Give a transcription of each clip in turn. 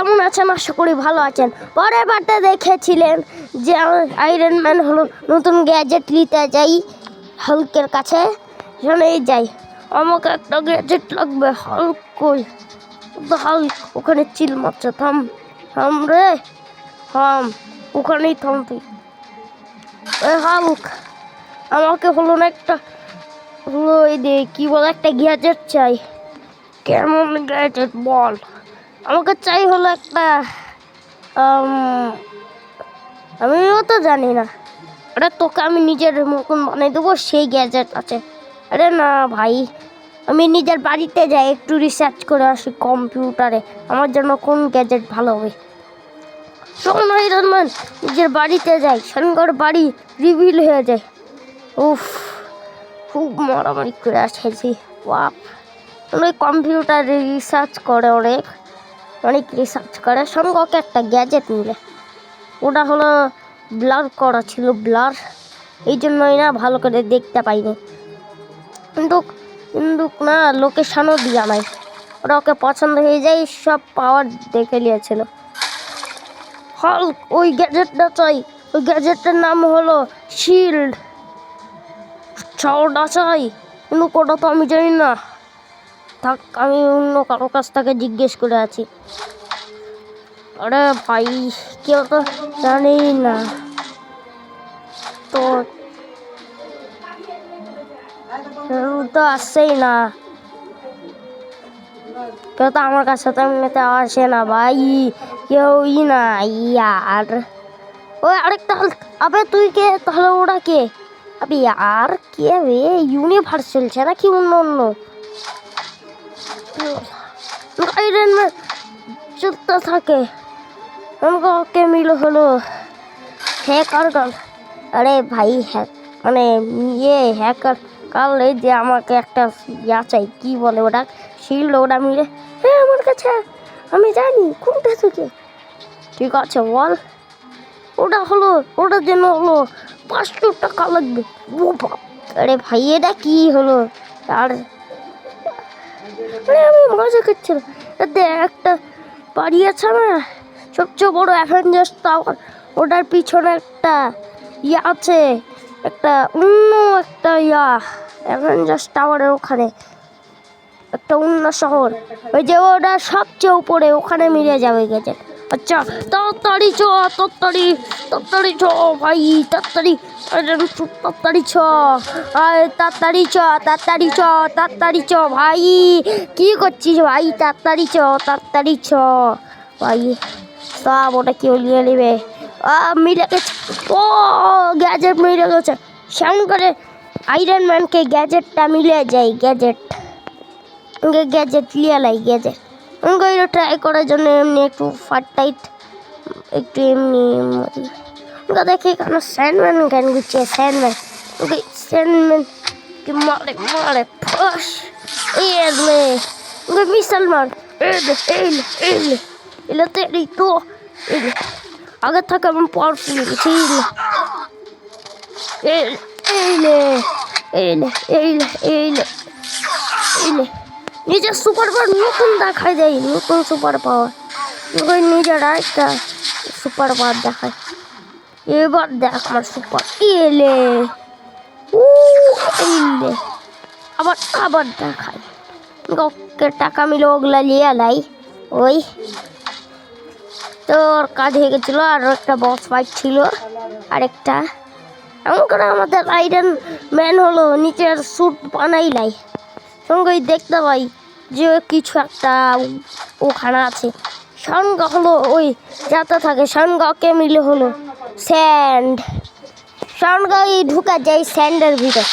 কেমন আছেন? আশা করি ভালো আছেন। পরের বারটা দেখেছিলেন যে আয়রন ম্যান হলো নতুন গ্যাজেট নিতে যাই হাল্কের কাছে, শুনেই যাই আমাকে একটা গ্যাজেট লাগবে। হাল্ক কই? হাল্ক ওখানে চিল মারছে। থাম থাম রে, থাম, ওখানেই থাম তুই। হাল্ক আমাকে হলো না একটা হলো এই দে কি বলে একটা গ্যাজেট চাই। কেমন গ্যাজেট বল? আমাকে চাই হলো একটা আমিও তো জানি না। আরে তোকে আমি নিজের মতন বানিয়ে দেবো, সেই গ্যাজেট আছে। আরে না ভাই, আমি নিজের বাড়িতে যাই একটু রিসার্চ করে আসি কম্পিউটারে আমার জন্য কোন গ্যাজেট ভালো হবে। শোন আয়রন ম্যান, নিজের বাড়িতে যাই, সানগর বাড়ি রিভিল হয়ে যায়। উফ, খুব মারামারি করে আসেছি বাপ। অনেক কম্পিউটারে রিসার্চ করে, অনেক রিসার্চ করে। সঙ্গকে একটা গ্যাজেট মিলে, ওটা হলো ব্লার করা ছিল, ব্লার, এই জন্যই না ভালো করে দেখতে পাইনি। কিন্তু কিন্তু না লোকেশনও দিয়া নাই, ওরা ওকে পছন্দ হয়ে যায়, সব পাওয়ার দেখে নিয়েছিল। হাল্ক ওই গ্যাজেটটা চাই, ওই গ্যাজেটটার নাম হলো শিল্ড। ওটা চাই, কিন্তু ওটা তো আমি জানি না। থাক, আমি অন্য কারো কাছ থেকে জিজ্ঞেস করে আছি। আরে ভাই, কেউ তো জানি না তো, কেউ তো আসছেই না, কেউ তো আমার কাছে তো এমনিতে আসে না ভাই, কেউই না ইয়ার। ওই আরেকটা আবে তুই কে তাহলে? ওরা কে? আবে আর কে রে? ইউনিভার্স চলছে নাকি অন্য অন্য? আয়রন ম্যান চলতে থাকে, আমাকে মিল হলো হ্যাকার গার্ল। আরে ভাই মানে হ্যাকার গার্ল, এই যে আমাকে একটা চাই, কি বলে ওটা, শিল্ড, ওটা মিলে। হ্যাঁ আমার কাছে, আমি জানি কোনটা থেকে। ঠিক আছে বল, ওটা হলো, ওটার জন্য হলো 500 টাকা লাগবে। ও বাপ, আরে ভাই এটা কি হলো? আর আরে আমি মজা করছিলাম। একটা বাড়ি আছে না, সবচেয়ে বড় অ্যাভেঞ্জার্স টাওয়ার, ওটার পিছনে একটা আছে, একটা অন্য একটা অ্যাভেঞ্জার্স টাওয়ারের ওখানে একটা অন্য শহর, ওই যে ওটা সবচেয়ে উপরে, ওখানে মিলে যাবে গেছে। আচ্ছা তাড়াতাড়ি চ, তাড়াতাড়ি তাড়াতাড়ি চ ভাই, তাড়াতাড়ি, তাড়াতাড়ি চ, তাড়াতাড়ি চ, তাড়াতাড়ি চ, তাড়াতাড়ি চ ভাই, কি করছিস ভাই? তাড়াতাড়ি চ, তাড়াতাড়ি চ ভাই। সব ওটা কেউ নিয়ে নেবে। মিলে গেছে, ও গ্যাজেট মিলে গেছে। সাউন্ড করে আয়রন ম্যানকে গ্যাজেটটা মিলে যায়, গ্যাজেট লিয়ে লাই, গ্যাজেট আমাকে এটা ট্রাই করার জন্য এমনি একটু ফাটাইট, একটু এমনি ওকে দেখে কেন স্যান্ডম্যান কেন গুচ্ছে, স্যান্ডম্যান ওকে স্যান্ডম্যান কি মারে মারে ফাঁস, এলে ওকে মিসাইল মার, এলে এলে এলে এলে তো এই তো এলে আগে থেকে আমি পাওয়ারফুল গেছি। এলে এলে এলে এলে এলে এলে নিজের সুপার পাওয়ার নতুন দেখায় দেয়, নতুন সুপার পাওয়ার, নিজের একটা সুপার পাওয়ার দেখায়। এবার দেখ আমার সুপার, এলে এলে আবার আবার দেখায়। ওকে টাকা মিলে ওগুলা নিয়ে লাই। ওই তোর কাজ হয়ে গেছিলো, আর একটা বস ফাইট ছিল আরেকটা। এমন করে আমাদের আয়রন ম্যান হলো নিচের স্যুট বানাই লাই, সঙ্গে দেখতে পাই যে কিছু একটা ওখানে আছে। সঙ্গে হলো ওই যাতে থাকে, সঙ্গকে মিলে হলো স্যান্ড, সঙ্গে ঢুকা যায় স্যান্ডের ভিতর,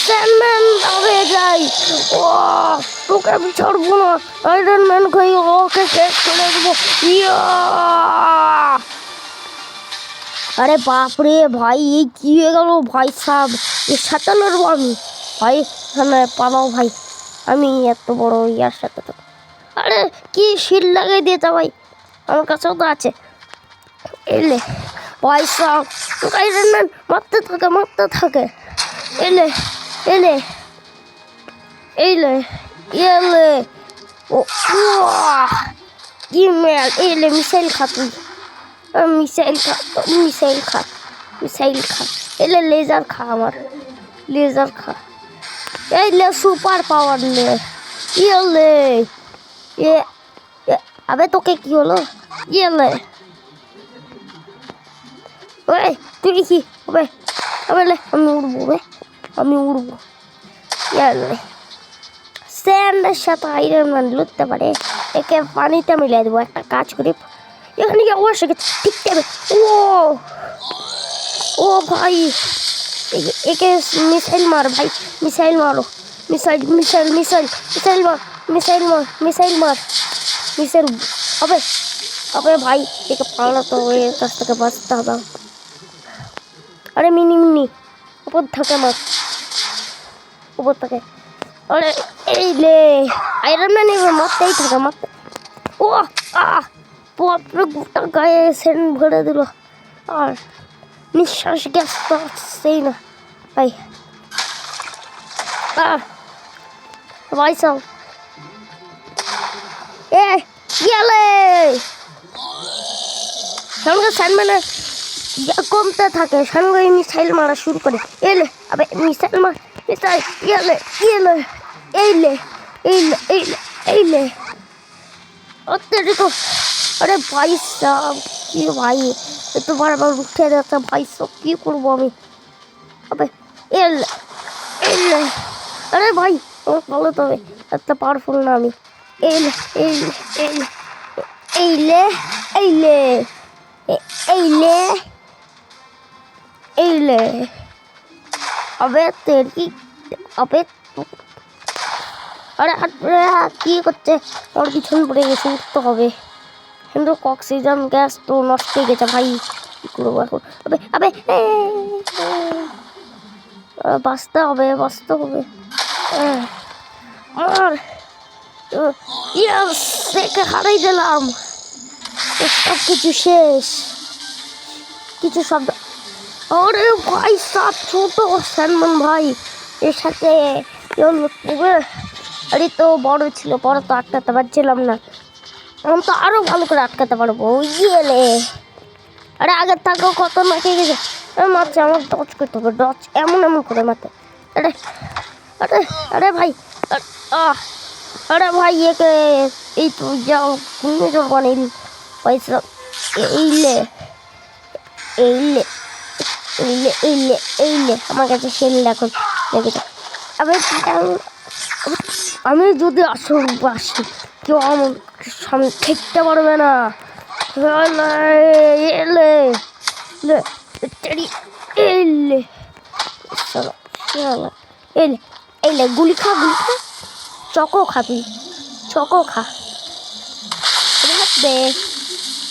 স্যান্ডম্যান হয়ে যায়। ও তোকে আমি ছাড়বো না, আয়রন ম্যান খাই ওকে শেষ করে দেবো। আরে বাপরে ভাই, এই কি হয়ে গেল ভাই সাব, এর সাথে লড়বো আমি ভাই, পালাও ভাই, আমি এত বড় ইয়ার সাথে তো। আরে কি শিল লাগিয়ে দিয়েছে ভাই, আমার কাছেও তো আছে। এলে ভাই সব আয়রন ম্যান মারতে থাকে, এলে এলে এলে এলে ও ইমেল এলে মিসাইল খা তুই মিসাইল খা এলে লেজার খা আমার লেজার খা এই লে সুপার পাওয়ার লে ইয়ে এ আবে তোকে কি হলো ইয়ে ওই তুই কি হবে আবে লে আমি উড়বো ইয়ে স্যান্ডের সাথে আয়রন ম্যান লুটতে পারে একে পানিতে মিলিয়ে দেবো একটা কাজ করি এখানে গিয়ে অবশ্যই ঠিক যাবে ও ভাই একে মিসাইল মার ভাই মিসাইল মারো মিসাইল হবে ভাই একে পালাতে হবে এর কাছ থেকে বাঁচতে হবে আরে মিনি উপর থাকে মার উপর থেকে আরে এই লে আয়রন ম্যান এবার মারতেই থাকে মারতে ও বাপরে গোটা গায়ে সেন্ট ভরে দিল আর নিঃশ্বাস গ্যাস তো আসছেই না ভাই ভাই সব গেলে সঙ্গে স্যান্ডম্যানে কমতে থাকে সঙ্গে মিসাইল মারা শুরু করে এলে আবে মিসাইল গেলে এইলে অত্যাধিক আরে ভাই সব কি ভাই এত বারবার উঠে যাচ্ছে ভাই সব কি করবো আমি আবে এলে আরে ভাই আমার ভালো তবে এত পাওয়ারফুল না আমি এইলে আবে তেরি আবে আরে কি করছে ওর পিছন পড়ে গেছে উঠতে হবে কিন্তু অক্সিজেন গ্যাস তো নষ্ট হয়ে গেছে ভাই কি করবো এখন আবে বাঁচতে হবে আর সেকে হারাই দিলাম সব কিছু শেষ কিছু শব্দ আরে ভাই সব ছোট সালমান ভাই এর সাথে আরে তো বড় ছিল বড় তো আটকাতে পারছিলাম না এখন তো আরো ভালো করে আটকাতে পারবো ইয়েলে আরে আগের থাকেও কত নাকে গেছে মারছে আমার ডচ করতে হবে ডচ এমন করে মারতে আরে ভাই আরে ভাই একে এই তো যাও ঘূর্ণিঝড় বানিয়ে পয়সা এইলে আমার কাছে সেল এখন দেখেছ আমি যদি আসি কেউ আমার সামনে খেতে পারবে না এইলে গুলি খা চকো খা তুই চকো খা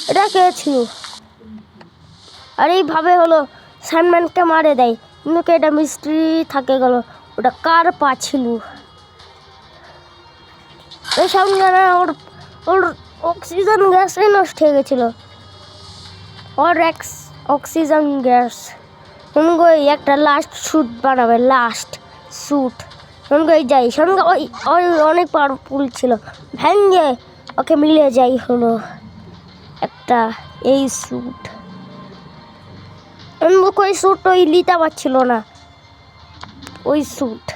এটা কে ছিল আর এইভাবে হলো স্যান্ডম্যানকে মারে দেয় কিন্তু এটা মিস্ট্রি থাকে গেল ওটা কার পা ছিল ওই সঙ্গে ওর অক্সিজেন গ্যাসই নষ্ট হয়ে গেছিলো অক্সিজেন গ্যাস সঙ্গে একটা লাস্ট স্যুট বানাবে লাস্ট স্যুট সঙ্গে যাই সঙ্গে ওই অনেক পাওয়ারফুল ছিল ভেঙে ওকে মিলে যাই হলো একটা এই স্যুট ওই স্যুট ওই নিতে পারছিল না ওই স্যুট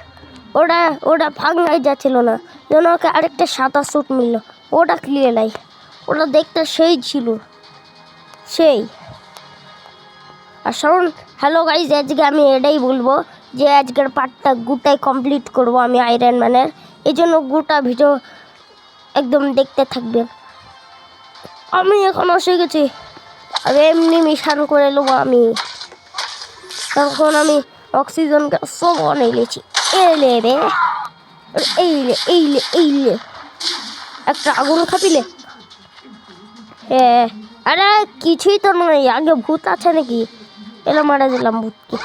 ওটা ভাঙাই যাচ্ছিল না যেন ওকে আরেকটা সাদা স্যুট মিলল ওটা ক্লিয়ার নাই ওটা দেখতে সেই ছিল সেই আর শুনুন হ্যালো গাইজ আজকে আমি এটাই বলবো যে আজকের পার্টটা গোটাই কমপ্লিট করব আমি আয়রন ম্যানের এই জন্য গোটা ভিডিও একদম দেখতে থাকবেন আমি এখন এসে গেছি আমি এমনি মিশন করে নেবো আমি তখন আমি অক্সিজেন গ্যাস সব অনেক নিয়েছি এইলে একটা আগুন খাপিলে আরে কিছুই তো নয় আগে ভূত আছে নাকি এলো মারা দিলাম ভূতকে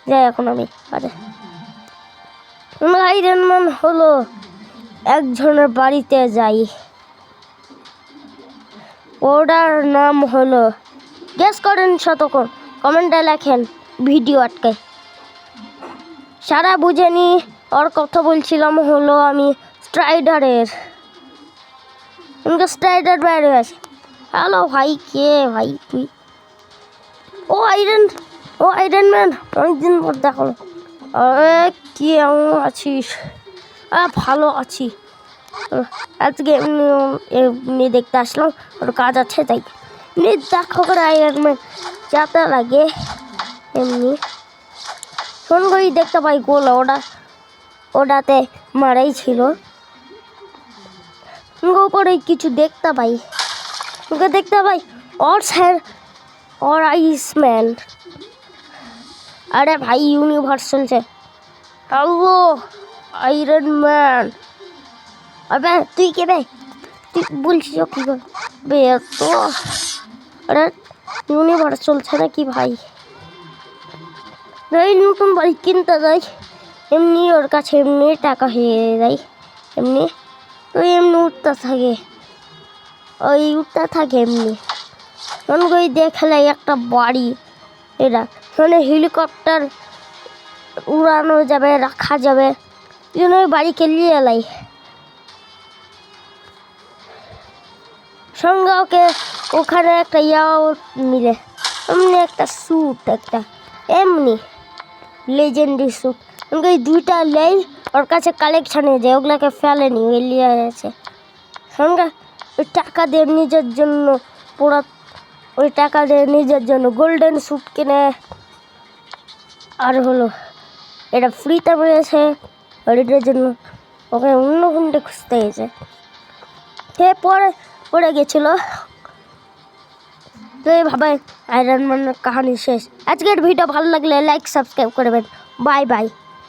যাই এখন আমি আয়রন ম্যান হলো একজনের বাড়িতে যাই ওটার নাম হলো গেস করেন শতক্ষণ কমেন্টে লেখেন ভিডিও আটকায় সারা বুঝেনি ওর কথা বলছিলাম হলো আমি স্ট্রাইডারের আমাকে স্ট্রাইডার বাইরে আছে। হ্যালো ভাই, কে ভাই তুই? ও আইরন ম্যান, অনেকদিন পর দেখো। আরে কি এমন আছিস? ভালো আছি। আজকে এমনি এমনি দেখতে আসলাম, ওর কাজ আছে তাই। এমনি দেখো করে আইরন ম্যান যাতে লাগে এমনি। শোন করি দেখতে পাই গোল, ওটাতে মারাই ছিল। উপরে কিছু দেখতে পাই, ওকে দেখতে পাই और आइसमैन। अरे भाई यूनिवर्सल से हेलो आयरन मैन। अबे তুই কে বে? তুই বলছিস কি করে বে? তো আরে ইউনিভার্সাল ছাড়া কি ভাই? এই নতুন বাইক কিনতে যাই, এমনি ওর কাছে এমনি টাকা হয়ে যায়, এমনি তো এমনি উঠতে থাকে এমনি। মনে করি দেখলে একটা বাড়ি, এটা মানে হেলিকপ্টার উড়ানো যাবে, রাখা যাবে, জন্য ওই বাড়িকে নিয়ে এলাই। সঙ্গে ওকে ওখানে একটা ইয়াও মিলে, এমনি একটা স্যুট, একটা এমনি লেজেন্ডারি স্যুট। আমাকে এই দুইটা লেই ওর কাছে কালেকশানে যায়, ওগুলোকে ফেলেনি, ওই লিয়ে আছে। সঙ্গে ওই টাকা দিয়ে নিজের জন্য পুরা, ওই টাকা দিয়ে নিজের জন্য গোল্ডেন স্যুট কিনে, আর হলো এটা ফ্রিতে পেয়েছে, আর এটার জন্য ওকে অন্য কোনটা খুঁজতে গেছে। পরে গেছিলো। তো এইভাবে আয়রন ম্যানের কাহিনী শেষ। আজকের ভিডিও ভালো লাগলে লাইক সাবস্ক্রাইব করবেন। Bye bye.